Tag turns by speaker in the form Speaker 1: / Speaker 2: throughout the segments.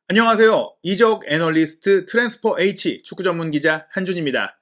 Speaker 1: 안녕하세요. 이적 애널리스트 트랜스퍼 H 축구 전문 기자 한준입니다.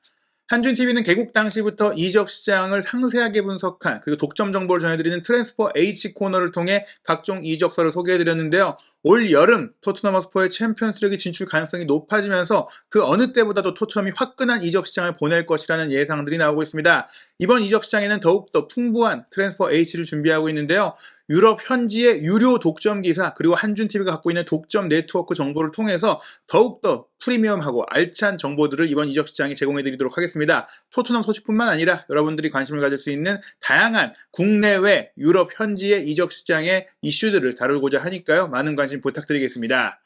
Speaker 1: 한준TV는 개국 당시부터 이적 시장을 상세하게 분석한 그리고 독점 정보를 전해드리는 트랜스퍼 H 코너를 통해 각종 이적설을 소개해드렸는데요. 올 여름 토트넘 허스퍼의 챔피언스리그 진출 가능성이 높아지면서 그 어느 때보다도 토트넘이 화끈한 이적 시장을 보낼 것이라는 예상들이 나오고 있습니다. 이번 이적 시장에는 더욱더 풍부한 트랜스퍼 H를 준비하고 있는데요. 유럽 현지의 유료 독점 기사 그리고 한준TV가 갖고 있는 독점 네트워크 정보를 통해서 더욱더 프리미엄하고 알찬 정보들을 이번 이적 시장에 제공해드리도록 하겠습니다. 토트넘 소식뿐만 아니라 여러분들이 관심을 가질 수 있는 다양한 국내외 유럽 현지의 이적 시장의 이슈들을 다루고자 하니까요. 많은 관심 부탁드리겠습니다.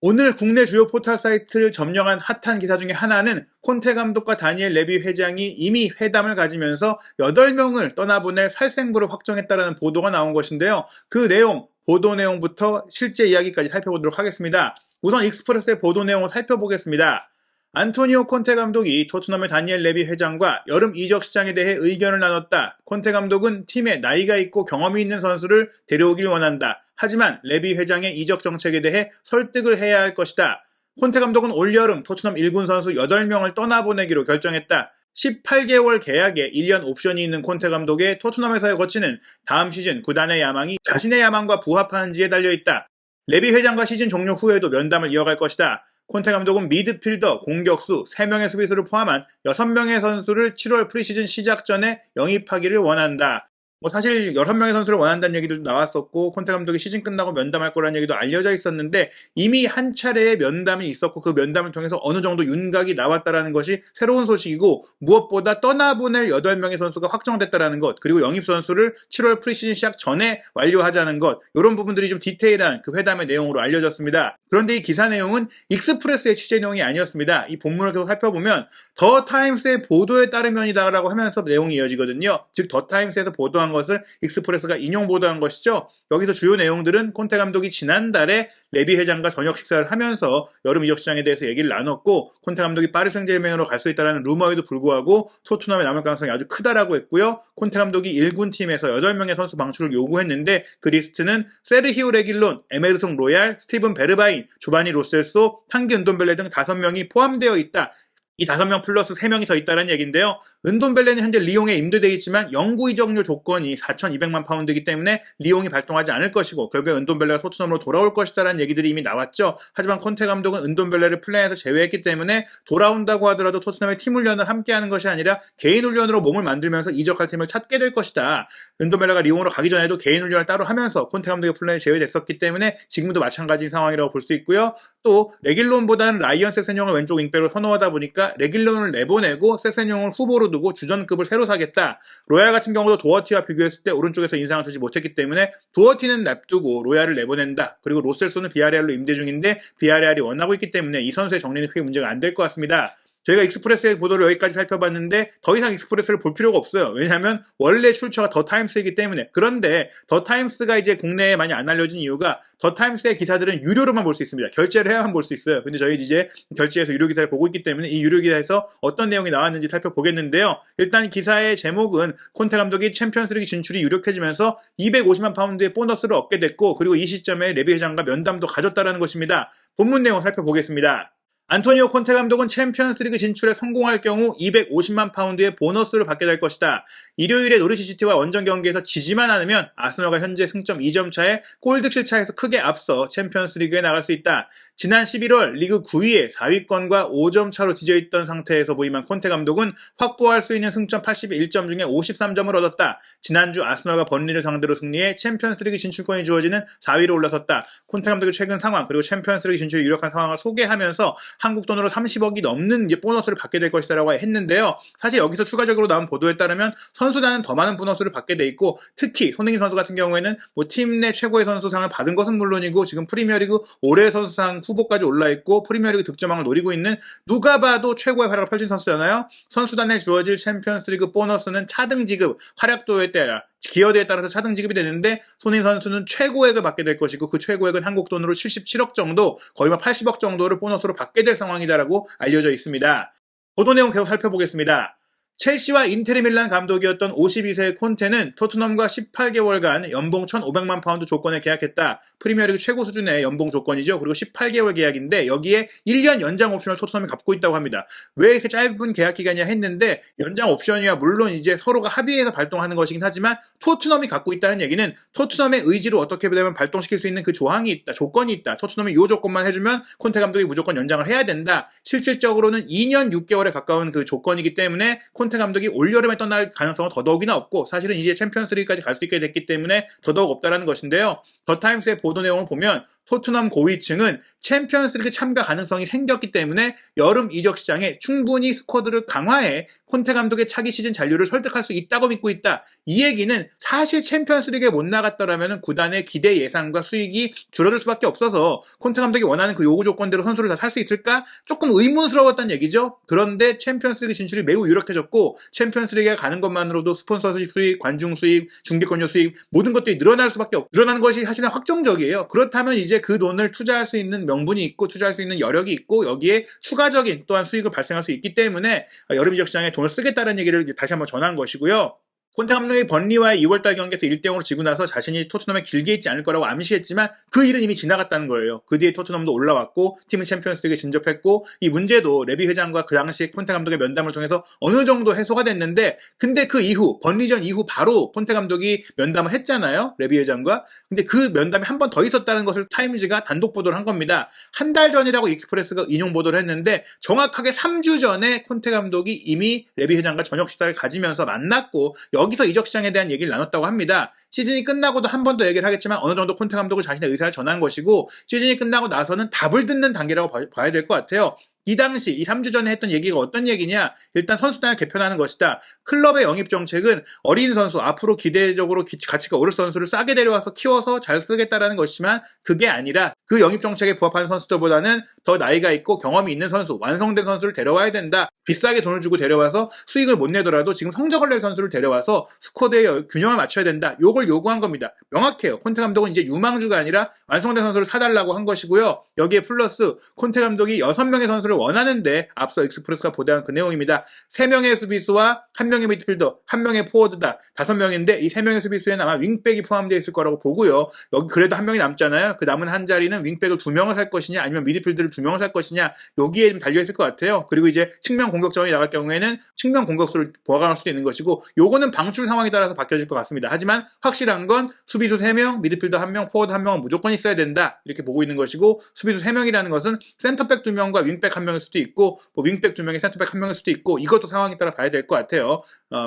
Speaker 1: 오늘 국내 주요 포털 사이트를 점령한 핫한 기사 중에 하나는 콘테 감독과 다니엘 레비 회장이 이미 회담을 가지면서 8명을 떠나보낼 살생부를 확정했다는 보도가 나온 것인데요. 그 내용, 보도 내용부터 실제 이야기까지 살펴보도록 하겠습니다. 우선 익스프레스의 보도 내용을 살펴보겠습니다. 안토니오 콘테 감독이 토트넘의 다니엘 레비 회장과 여름 이적 시장에 대해 의견을 나눴다. 콘테 감독은 팀에 나이가 있고 경험이 있는 선수를 데려오길 원한다. 하지만 레비 회장의 이적 정책에 대해 설득을 해야 할 것이다. 콘테 감독은 올여름 토트넘 1군 선수 8명을 떠나보내기로 결정했다. 18개월 계약에 1년 옵션이 있는 콘테 감독의 토트넘에서의 거치는 다음 시즌 구단의 야망이 자신의 야망과 부합하는지에 달려있다. 레비 회장과 시즌 종료 후에도 면담을 이어갈 것이다. 콘테 감독은 미드필더, 공격수, 3명의 수비수를 포함한 6명의 선수를 7월 프리시즌 시작 전에 영입하기를 원한다. 사실 6명의 선수를 원한다는 얘기도 나왔었고 콘테 감독이 시즌 끝나고 면담할 거라는 얘기도 알려져 있었는데 이미 한 차례의 면담이 있었고 그 면담을 통해서 어느 정도 윤곽이 나왔다는 것이 새로운 소식이고 무엇보다 떠나보낼 8명의 선수가 확정됐다는 것 그리고 영입 선수를 7월 프리시즌 시작 전에 완료하자는 것 이런 부분들이 좀 디테일한 그 회담의 내용으로 알려졌습니다. 그런데 이 기사 내용은 익스프레스의 취재 내용이 아니었습니다. 이 본문을 계속 살펴보면 더 타임스의 보도에 따르면이다라고 하면서 내용이 이어지거든요. 즉 더 타임스에서 보도한 것을 익스프레스가 인용 보도한 것이죠. 여기서 주요 내용들은 콘테 감독이 지난달에 레비 회장과 저녁 식사를 하면서 여름 이적 시장에 대해서 얘기를 나눴고 콘테 감독이 파리 생제르맹으로 갈 수 있다는 루머에도 불구하고 토트넘에 남을 가능성이 아주 크다라고 했고요. 콘테 감독이 1군 팀에서 8명의 선수 방출을 요구했는데 그 리스트는 세르히오 레길론, 에메르송 로얄, 스티븐 베르바인, 조바니 로셀소, 탄기 은돈벨레 등 5명이 포함되어 있다. 이 5명 플러스 3명이 더 있다는 얘기인데요. 은돈벨레는 현재 리옹에 임대되어 있지만 영구 이적료 조건이 4,200만 파운드이기 때문에 리옹이 발동하지 않을 것이고 결국에 은돈벨레가 토트넘으로 돌아올 것이다라는 얘기들이 이미 나왔죠. 하지만 콘테 감독은 은돈벨레를 플랜에서 제외했기 때문에 돌아온다고 하더라도 토트넘의 팀 훈련을 함께하는 것이 아니라 개인 훈련으로 몸을 만들면서 이적할 팀을 찾게 될 것이다. 은돈벨레가 리옹으로 가기 전에도 개인 훈련을 따로 하면서 콘테 감독의 플랜에 제외됐었기 때문에 지금도 마찬가지인 상황이라고 볼 수 있고요. 또 레길론보다는 라이언 세세뇽을 왼쪽 윙백으로 선호하다 보니까 레길론을 내보내고 세세뇽을 후보로 두고 주전급을 새로 사겠다. 로얄 같은 경우도 도어티와 비교했을 때 오른쪽에서 인상을 주지 못했기 때문에 도어티는 냅두고 로얄을 내보낸다. 그리고 로셀소는 비아레알로 임대 중인데 비아레알이 원하고 있기 때문에 이 선수의 정리는 크게 문제가 안 될 것 같습니다. 저희가 익스프레스의 보도를 여기까지 살펴봤는데 더 이상 익스프레스를 볼 필요가 없어요. 왜냐하면 원래 출처가 더 타임스이기 때문에. 그런데 더 타임스가 이제 국내에 많이 안 알려진 이유가 더 타임스의 기사들은 유료로만 볼 수 있습니다. 결제를 해야만 볼 수 있어요. 근데 저희 이제 결제해서 유료 기사를 보고 있기 때문에 이 유료 기사에서 어떤 내용이 나왔는지 살펴보겠는데요. 일단 기사의 제목은 콘테 감독이 챔피언스리그 진출이 유력해지면서 250만 파운드의 보너스를 얻게 됐고 그리고 이 시점에 레비 회장과 면담도 가졌다는 것입니다. 본문 내용 살펴보겠습니다. 안토니오 콘테 감독은 챔피언스리그 진출에 성공할 경우 250만 파운드의 보너스를 받게 될 것이다. 일요일에 노리시시티와 원정 경기에서 지지만 않으면 아스널과 현재 승점 2점 차에 골 득실 차에서 크게 앞서 챔피언스리그에 나갈 수 있다. 지난 11월 리그 9위에 4위권과 5점 차로 뒤져있던 상태에서 부임한 콘테 감독은 확보할 수 있는 승점 81점 중에 53점을 얻었다. 지난주 아스널과 번리를 상대로 승리해 챔피언스리그 진출권이 주어지는 4위로 올라섰다. 콘테 감독의 최근 상황 그리고 챔피언스리그 진출이 유력한 상황을 소개하면서 한국 돈으로 30억이 넘는 보너스를 받게 될 것이라고 했는데요. 사실 여기서 추가적으로 나온 보도에 따르면 선수단은 더 많은 보너스를 받게 돼 있고 특히 손흥민 선수 같은 경우에는 팀 내 최고의 선수상을 받은 것은 물론이고 지금 프리미어리그 올해의 선수상 후보까지 올라있고 프리미어리그 득점왕을 노리고 있는 누가 봐도 최고의 활약을 펼친 선수잖아요. 선수단에 주어질 챔피언스리그 보너스는 차등 지급, 활약도에 따라 기여도에 따라서 차등 지급이 되는데 손흥민 선수는 최고액을 받게 될 것이고 그 최고액은 한국 돈으로 77억 정도 거의 80억 정도를 보너스로 받게 될 상황이다라고 알려져 있습니다. 보도 내용 계속 살펴보겠습니다. 첼시와 인테르밀란 감독이었던 52세의 콘테는 토트넘과 18개월간 연봉 1,500만 파운드 조건에 계약했다. 프리미어리그 최고 수준의 연봉 조건이죠. 그리고 18개월 계약인데 여기에 1년 연장 옵션을 토트넘이 갖고 있다고 합니다. 왜 이렇게 짧은 계약 기간이냐 했는데 연장 옵션이야 물론 이제 서로가 합의해서 발동하는 것이긴 하지만 토트넘이 갖고 있다는 얘기는 토트넘의 의지로 어떻게 되면 발동시킬 수 있는 그 조항이 있다. 조건이 있다. 토트넘이 이 조건만 해주면 콘테 감독이 무조건 연장을 해야 된다. 실질적으로는 2년 6개월에 가까운 그 조건이기 때문에 콘테 감독이 올여름에 떠날 가능성은 더더욱이나 없고 사실은 이제 챔피언스리그까지 갈 수 있게 됐기 때문에 더더욱 없다라는 것인데요. 더 타임스의 보도 내용을 보면 토트넘 고위층은 챔피언스리그 참가 가능성이 생겼기 때문에 여름 이적 시장에 충분히 스쿼드를 강화해 콘테 감독의 차기 시즌 잔류를 설득할 수 있다고 믿고 있다. 이 얘기는 사실 챔피언스리그에 못 나갔더라면 구단의 기대 예상과 수익이 줄어들 수밖에 없어서 콘테 감독이 원하는 그 요구 조건대로 선수를 다 살 수 있을까? 조금 의문스러웠던 얘기죠. 그런데 챔피언스리그 진출이 매우 유력해졌고 챔피언스리그에 가는 것만으로도 스폰서 수익, 관중 수익, 중계권료 수익 모든 것들이 늘어날 수밖에 없고 늘어나는 것이 사실은 확정적이에요. 그렇다면 이제 그 돈을 투자할 수 있는 명분이 있고 투자할 수 있는 여력이 있고 여기에 추가적인 또한 수익을 발생할 수 있기 때문에 여름 이적 시장에 돈을 쓰겠다는 얘기를 다시 한번 전한 것이고요. 콘테 감독이 번리와의 2월달 경기에서 1대0으로 지고 나서 자신이 토트넘에 길게 있지 않을 거라고 암시했지만 그 일은 이미 지나갔다는 거예요. 그 뒤에 토트넘도 올라왔고 팀은 챔피언스리그에 진접했고 이 문제도 레비 회장과 그 당시 콘테 감독의 면담을 통해서 어느 정도 해소가 됐는데 근데 그 이후 번리전 이후 바로 콘테 감독이 면담을 했잖아요. 레비 회장과. 근데 그 면담이 한 번 더 있었다는 것을 타임즈가 단독 보도를 한 겁니다. 한 달 전이라고 익스프레스가 인용 보도를 했는데 정확하게 3주 전에 콘테 감독이 이미 레비 회장과 저녁 식사를 가지면서 만났고 여기서 이적 시장에 대한 얘기를 나눴다고 합니다. 시즌이 끝나고도 한 번 더 얘기를 하겠지만 어느 정도 콘테 감독은 자신의 의사를 전한 것이고 시즌이 끝나고 나서는 답을 듣는 단계라고 봐야 될 것 같아요. 이 당시 이 3주 전에 했던 얘기가 어떤 얘기냐? 일단 선수단을 개편하는 것이다. 클럽의 영입 정책은 어린 선수, 앞으로 기대적으로 가치가 오를 선수를 싸게 데려와서 키워서 잘 쓰겠다라는 것이지만 그게 아니라 그 영입 정책에 부합하는 선수들보다는 더 나이가 있고 경험이 있는 선수, 완성된 선수를 데려와야 된다. 비싸게 돈을 주고 데려와서 수익을 못 내더라도 지금 성적을 낼 선수를 데려와서 스쿼드의 균형을 맞춰야 된다. 요걸 요구한 겁니다. 명확해요. 콘테 감독은 이제 유망주가 아니라 완성된 선수를 사달라고 한 것이고요. 여기에 플러스 콘테 감독이 6명의 선수를 원하는데 앞서 익스프레스가 보도한 그 내용입니다. 3명의 수비수와 1명의 미드필더, 1명의 포워드다. 5명인데 이 3명의 수비수에는 아마 윙백이 포함되어 있을 거라고 보고요. 여기 그래도 1명이 남잖아요. 그 남은 한 자리는 윙백을 2명을 살 것이냐 아니면 미드필더를 2명을 살 것이냐 여기에 좀 달려있을 것 같아요. 그리고 이제 측면 공격점이 나갈 경우에는 측면 공격수를 보강할 수도 있는 것이고 요거는 방출 상황에 따라서 바뀌어질 것 같습니다. 하지만 확실한 건 수비수 3명, 미드필더 1명, 포워드 1명은 무조건 있어야 된다. 이렇게 보고 있는 것이고 수비수 3명이라는 것은 센터백 2명과 윙백 1명일 수도 있고 뭐 윙백 2명에 센터백 1명일 수도 있고 이것도 상황에 따라 봐야 될 것 같아요.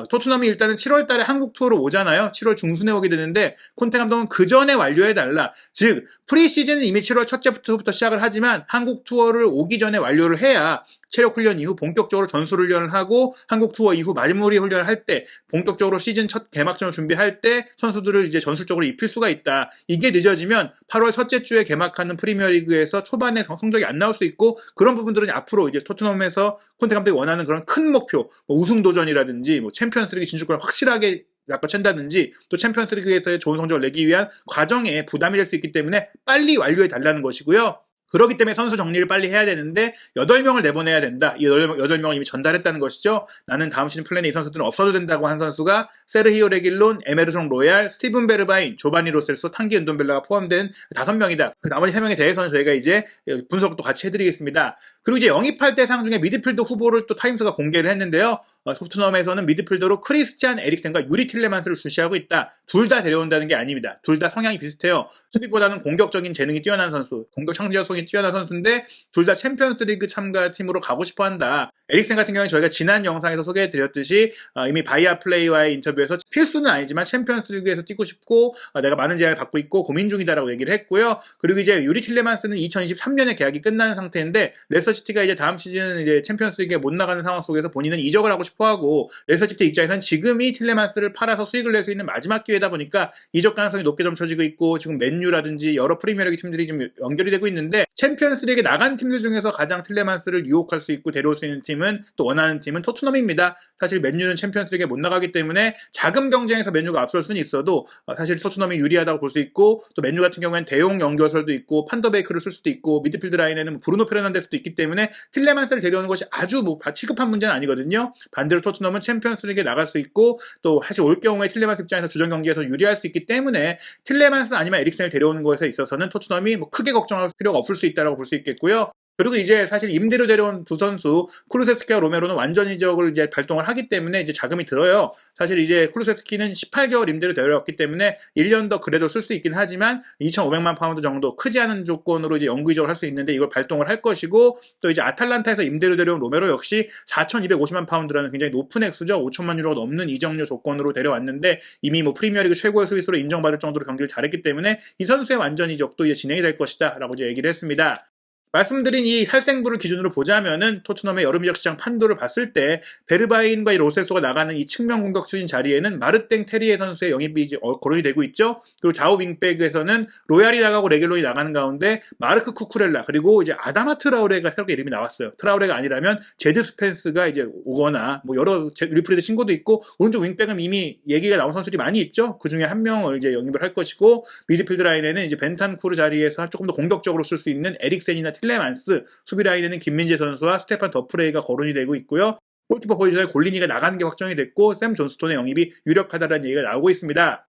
Speaker 1: 토트넘이 일단은 7월 달에 한국 투어로 오잖아요. 7월 중순에 오게 되는데 콘테 감독은 그 전에 완료해달라. 즉 프리시즌은 이미 7월 첫째 부터 시작을 하지만 한국 투어를 오기 전에 완료를 해야 체력 훈련 이후 본격적으로 전술 훈련을 하고 한국 투어 이후 마무리 훈련을 할 때 본격적으로 시즌 첫 개막전을 준비할 때 선수들을 이제 전술적으로 입힐 수가 있다. 이게 늦어지면 8월 첫째 주에 개막하는 프리미어리그에서 초반에 성적이 안 나올 수 있고 그런 부분들은 앞으로 이제 토트넘에서 콘테 감독이 원하는 그런 큰 목표, 뭐 우승 도전이라든지 뭐 챔피언스리그 진출권을 확실하게 약속한다든지 또 챔피언스리그에서의 좋은 성적을 내기 위한 과정에 부담이 될 수 있기 때문에 빨리 완료해 달라는 것이고요. 그렇기 때문에 선수 정리를 빨리 해야 되는데 8명을 내보내야 된다. 이 8명을 이미 전달했다는 것이죠. 나는 다음 시즌 플랜에 이 선수들은 없어도 된다고 한 선수가 세르히오 레길론, 에메르송 로얄, 스티븐 베르바인, 조바니 로셀소, 탕기 은돈벨라가 포함된 5명이다. 그 나머지 3명에 대해서는 저희가 이제 분석도 같이 해드리겠습니다. 그리고 이제 영입할 대상 중에 미드필더 후보를 또 타임스가 공개를 했는데요. 토트넘에서는 미드필더로 크리스티안 에릭센과 유리 틸레만스를 주시하고 있다. 둘 다 데려온다는 게 아닙니다. 둘 다 성향이 비슷해요. 수비보다는 공격적인 재능이 뛰어난 선수, 공격 창조성이 뛰어난 선수인데 둘 다 챔피언스리그 참가팀으로 가고 싶어한다. 에릭센 같은 경우는 저희가 지난 영상에서 소개해드렸듯이 이미 바이아 플레이와의 인터뷰에서 필수는 아니지만 챔피언스리그에서 뛰고 싶고 내가 많은 제안을 받고 있고 고민 중이다라고 얘기를 했고요. 그리고 이제 유리 틸레만스는 2023년에 계약이 끝나는 상태인데 레스터시티가 이제 다음 시즌 이제 챔피언스리그에 못 나가는 상황 속에서 본인은 이적을 하고 싶어하고 레스터시티 입장에서는 지금이 틸레만스를 팔아서 수익을 낼 수 있는 마지막 기회다 보니까 이적 가능성이 높게 점쳐지고 있고 지금 맨유라든지 여러 프리미어리그 팀들이 좀 연결이 되고 있는데 챔피언스리그에 나간 팀들 중에서 가장 틸레만스를 유혹할 수 있고 데려올 수 있는 팀은 팀은 또 원하는 팀은 토트넘입니다. 사실 맨유는 챔피언스리그에 못 나가기 때문에 자금 경쟁에서 맨유가 앞설 수는 있어도 사실 토트넘이 유리하다고 볼 수 있고 또 맨유 같은 경우에는 대용 연결설도 있고 판더베이크를 쓸 수도 있고 미드필드 라인에는 브루노 페르난데스도 있기 때문에 틸레만스를 데려오는 것이 아주 시급한 문제는 아니거든요. 반대로 토트넘은 챔피언스리그에 나갈 수 있고 또 사실 올 경우에 틸레만스 입장에서 주전 경기에서 유리할 수 있기 때문에 틸레만스 아니면 에릭센을 데려오는 것에 있어서는 토트넘이 크게 걱정할 필요가 없을 수 있다고 볼 수 있겠고요. 그리고 이제 사실 임대로 데려온 두 선수 쿠루세스키와 로메로는 완전 이적을 이제 발동을 하기 때문에 이제 자금이 들어요. 사실 이제 쿠루세스키는 18개월 임대로 데려왔기 때문에 1년 더 그래도 쓸 수 있긴 하지만 2,500만 파운드 정도 크지 않은 조건으로 이제 영구 이적을 할 수 있는데 이걸 발동을 할 것이고 또 이제 아탈란타에서 임대로 데려온 로메로 역시 4,250만 파운드라는 굉장히 높은 액수죠. 5천만 유로가 넘는 이적료 조건으로 데려왔는데 이미 프리미어리그 최고의 수비수로 인정받을 정도로 경기를 잘했기 때문에 이 선수의 완전 이적도 이제 진행이 될 것이다라고 이제 얘기를 했습니다. 말씀드린 이 살생부를 기준으로 보자면은 토트넘의 여름 이적 시장 판도를 봤을 때 베르바인과 이 로셀소가 나가는 이 측면 공격수인 자리에는 마르땡 테리에 선수의 영입이 거론이 되고 있죠. 그리고 좌우 윙백에서는 로얄이 나가고 레길론이 나가는 가운데 마르크 쿠쿠렐라 그리고 이제 아다마 트라우레가 새롭게 이름이 나왔어요. 트라우레가 아니라면 제드 스펜스가 이제 오거나 여러 리프레드 신고도 있고 오른쪽 윙백은 이미 얘기가 나온 선수들이 많이 있죠. 그 중에 한 명을 이제 영입을 할 것이고 미드필드 라인에는 이제 벤탄쿠르 자리에서 조금 더 공격적으로 쓸 수 있는 에릭센이나 틸레만스, 수비 라인에는 김민재 선수와 스테판 더프레이가 거론이 되고 있고요. 골키퍼 포지션에 골리니가 나가는 게 확정이 됐고 샘 존스톤의 영입이 유력하다는 얘기가 나오고 있습니다.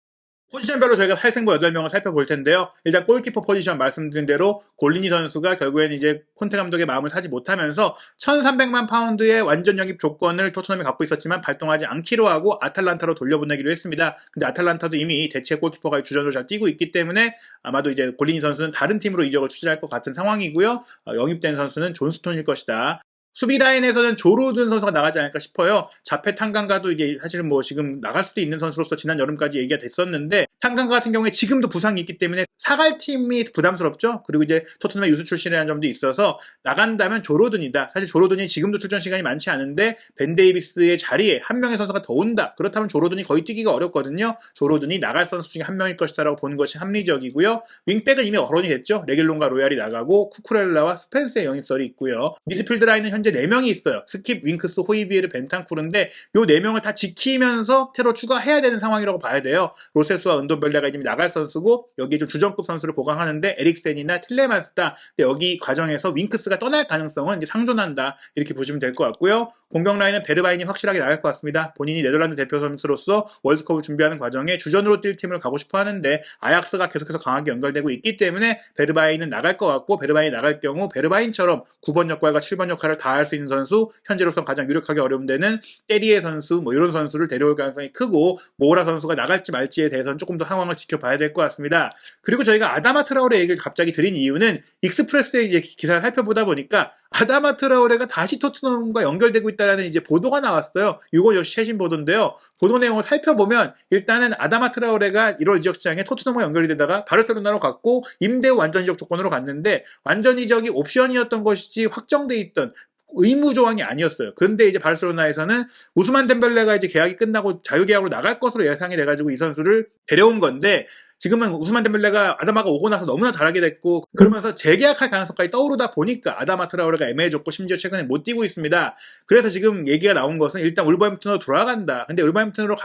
Speaker 1: 포지션별로 저희가 살생부 8명을 살펴볼 텐데요. 일단 골키퍼 포지션 말씀드린 대로 골리니 선수가 결국에는 이제 콘테 감독의 마음을 사지 못하면서 1,300만 파운드의 완전 영입 조건을 토트넘이 갖고 있었지만 발동하지 않기로 하고 아탈란타로 돌려보내기로 했습니다. 근데 아탈란타도 이미 대체 골키퍼가 주전으로 잘 뛰고 있기 때문에 아마도 이제 골리니 선수는 다른 팀으로 이적을 추진할 것 같은 상황이고요. 영입된 선수는 존 스톤일 것이다. 수비 라인에서는 조로든 선수가 나가지 않을까 싶어요. 자페 탕강가도 이제 사실은 지금 나갈 수도 있는 선수로서 지난 여름까지 얘기가 됐었는데 탕강가 같은 경우에 지금도 부상이 있기 때문에 사갈팀이 부담스럽죠. 그리고 이제 토트넘의 유수 출신이라는 점도 있어서 나간다면 조로든이다. 사실 조로든이 지금도 출전 시간이 많지 않은데 벤 데이비스의 자리에 한 명의 선수가 더 온다. 그렇다면 조로든이 거의 뛰기가 어렵거든요. 조로든이 나갈 선수 중에 한 명일 것이다라고 보는 것이 합리적이고요. 윙백은 이미 거론이 됐죠. 레길론과 로얄이 나가고 쿠쿠렐라와 스펜스의 영입설이 있고요. 미드필드 라인은 현재 4명이 있어요. 스킵, 윙크스, 호이비에르, 벤탄쿠르인데 이 4명을 다 지키면서 새로 추가해야 되는 상황이라고 봐야 돼요. 로세스와 은돈벨레가 이미 나갈 선수고 여기에 좀 주전급 선수를 보강하는데 에릭센이나 틸레만스다. 근데 여기 과정에서 윙크스가 떠날 가능성은 이제 상존한다. 이렇게 보시면 될 것 같고요. 공격 라인은 베르바인이 확실하게 나갈 것 같습니다. 본인이 네덜란드 대표 선수로서 월드컵을 준비하는 과정에 주전으로 뛸 팀을 가고 싶어 하는데 아약스가 계속해서 강하게 연결되고 있기 때문에 베르바인은 나갈 것 같고 베르바인이 나갈 경우 베르바인처럼 9번 역할과 7번 역할을 다 할 수 있는 선수 현재로서 가장 유력하게 어려움되는 때리에 선수 이런 선수를 데려올 가능성이 크고 모우라 선수가 나갈지 말지에 대해서는 조금 더 상황을 지켜봐야 될 것 같습니다. 그리고 저희가 아다마 트라우레 얘기를 갑자기 드린 이유는 익스프레스의 기사를 살펴보다 보니까 아다마 트라우레가 다시 토트넘과 연결되고 있다는 이제 보도가 나왔어요. 이거 역시 최신 보도인데요. 보도 내용을 살펴보면 일단은 아다마 트라우레가 1월 이적 시장에 토트넘과 연결이 되다가 바르셀로나로 갔고 임대 후 완전 이적 조건으로 갔는데 완전 이적이 옵션이었던 것이지 확정돼 있던 의무 조항이 아니었어요. 그런데 이제 바르셀로나에서는 우스만 덴벨레가 이제 계약이 끝나고 자유계약으로 나갈 것으로 예상이 돼가지고 이 선수를 데려온 건데 지금은 우스만 덴벨레가 아다마가 오고 나서 너무나 잘하게 됐고 그러면서 재계약할 가능성까지 떠오르다 보니까 아다마 트라우레가 애매해졌고 심지어 최근에 못 뛰고 있습니다. 그래서 지금 얘기가 나온 것은 일단 울버햄튼으로 돌아간다. 근데 울버햄튼으로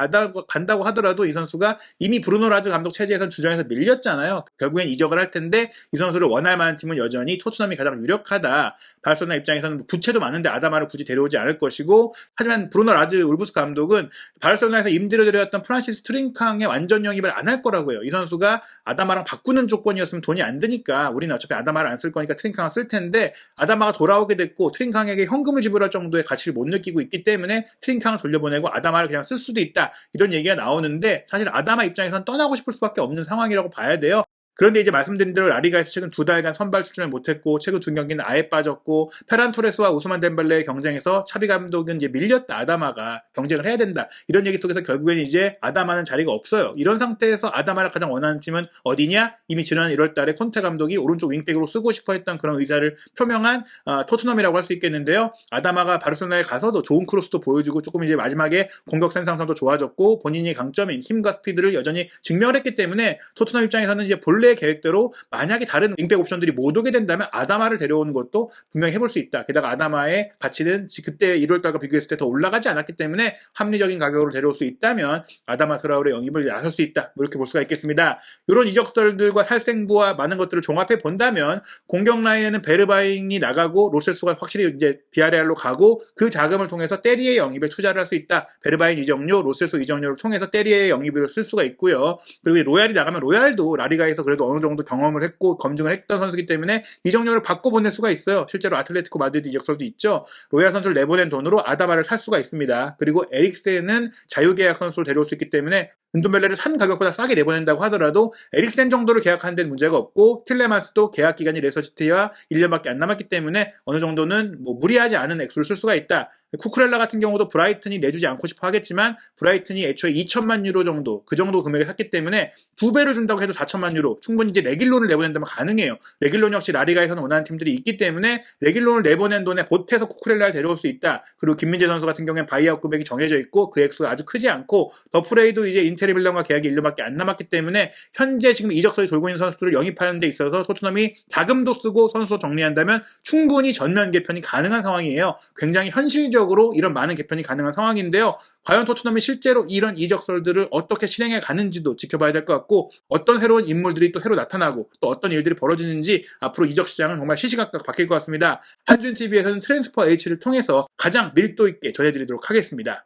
Speaker 1: 간다고 하더라도 이 선수가 이미 브루노 라즈 감독 체제에서 주전에서 밀렸잖아요. 결국엔 이적을 할 텐데 이 선수를 원할 만한 팀은 여전히 토트넘이 가장 유력하다. 바르셀로나 입장에서는 부채도 많은데 아다마를 굳이 데려오지 않을 것이고 하지만 브루노 라즈 울브스 감독은 바르셀로나에서 임대로 데려왔던 프란시스 트링캉의 완전 영입을 안 할 거라고 해요. 이 선수가 아다마랑 바꾸는 조건이었으면 돈이 안 드니까 우리는 어차피 아다마를 안 쓸 거니까 트링캉을 쓸 텐데 아다마가 돌아오게 됐고 트링캉에게 현금을 지불할 정도의 가치를 못 느끼고 있기 때문에 트링캉을 돌려보내고 아다마를 그냥 쓸 수도 있다. 이런 얘기가 나오는데 사실 아다마 입장에서는 떠나고 싶을 수밖에 없는 상황이라고 봐야 돼요. 그런데 이제 말씀드린 대로 라리가에서 최근 2달간 선발 출전을 못했고 최근 2경기는 아예 빠졌고 페란 토레스와 우스만 덴벨레의 경쟁에서 차비 감독은 이제 밀렸다. 아다마가 경쟁을 해야 된다. 이런 얘기 속에서 결국엔 이제 아다마는 자리가 없어요. 이런 상태에서 아다마를 가장 원하는 팀은 어디냐? 이미 지난 1월 달에 콘테 감독이 오른쪽 윙백으로 쓰고 싶어 했던 그런 의사를 표명한 토트넘이라고 할 수 있겠는데요. 아다마가 바르셀로나에 가서도 좋은 크로스도 보여주고 조금 이제 마지막에 공격 생산성도 좋아졌고 본인이 강점인 힘과 스피드를 여전히 증명을 했기 때문에 토트넘 입장에서는 이제 본래 원래 계획대로 만약에 다른 윙백 옵션들이 못 오게 된다면 아다마를 데려오는 것도 분명히 해볼 수 있다. 게다가 아다마의 가치는 그때 1월달과 비교했을 때 더 올라가지 않았기 때문에 합리적인 가격으로 데려올 수 있다면 아다마 트라우레 영입을 나설 수 있다. 뭐 이렇게 볼 수가 있겠습니다. 이런 이적설들과 살생부와 많은 것들을 종합해 본다면 공격 라인에는 베르바인이 나가고 로셀소가 확실히 이제 비아레알로 가고 그 자금을 통해서 때리의 영입에 투자를 할 수 있다. 베르바인 이적료, 로셀소 이적료를 통해서 때리의 영입을 쓸 수가 있고요. 그리고 로얄이 나가면 로얄도 라리가에서 그래도 어느 정도 경험을 했고 검증을 했던 선수이기 때문에 이적료를 받고 보낼 수가 있어요. 실제로 아틀레티코 마드리드 이적설도 있죠. 로얄 선수를 내보낸 돈으로 아다마를 살 수가 있습니다. 그리고 에릭센은 자유계약 선수를 데려올 수 있기 때문에 은돈벨레를 산 가격보다 싸게 내보낸다고 하더라도 에릭센 정도를 계약하는 데는 문제가 없고 틸레만스도 계약 기간이 레서시티와 1년밖에 안 남았기 때문에 어느 정도는 뭐 무리하지 않은 액수를 쓸 수가 있다. 쿠쿠렐라 같은 경우도 브라이튼이 내주지 않고 싶어 하겠지만 브라이튼이 애초에 2천만 유로 정도 그 정도 금액을 샀기 때문에 2배를 준다고 해도 4천만 유로 충분히 이제 레길론을 내보낸다면 가능해요. 레길론 역시 라리가에서는 원하는 팀들이 있기 때문에 레길론을 내보낸 돈에 보태서 쿠쿠렐라를 데려올 수 있다. 그리고 김민재 선수 같은 경우에는 바이아웃 금액이 정해져 있고 그 액수가 아주 크지 않고 더프레이도 이제 인테르 밀란과 계약이 1년밖에 안 남았기 때문에 현재 지금 이적설이 돌고 있는 선수들을 영입하는 데 있어서 토트넘이 자금도 쓰고 선수도 정리한다면 충분히 전면 개편이 가능한 상황이에요. 굉장히 현실적으로 이런 많은 개편이 가능한 상황인데요. 과연 토트넘이 실제로 이런 이적설들을 어떻게 실행해 가는지도 지켜봐야 될 것 같고 어떤 새로운 인물들이 또 새로 나타나고 또 어떤 일들이 벌어지는지 앞으로 이적 시장은 정말 시시각각 바뀔 것 같습니다. 한준TV에서는 트랜스퍼 H를 통해서 가장 밀도 있게 전해드리도록 하겠습니다.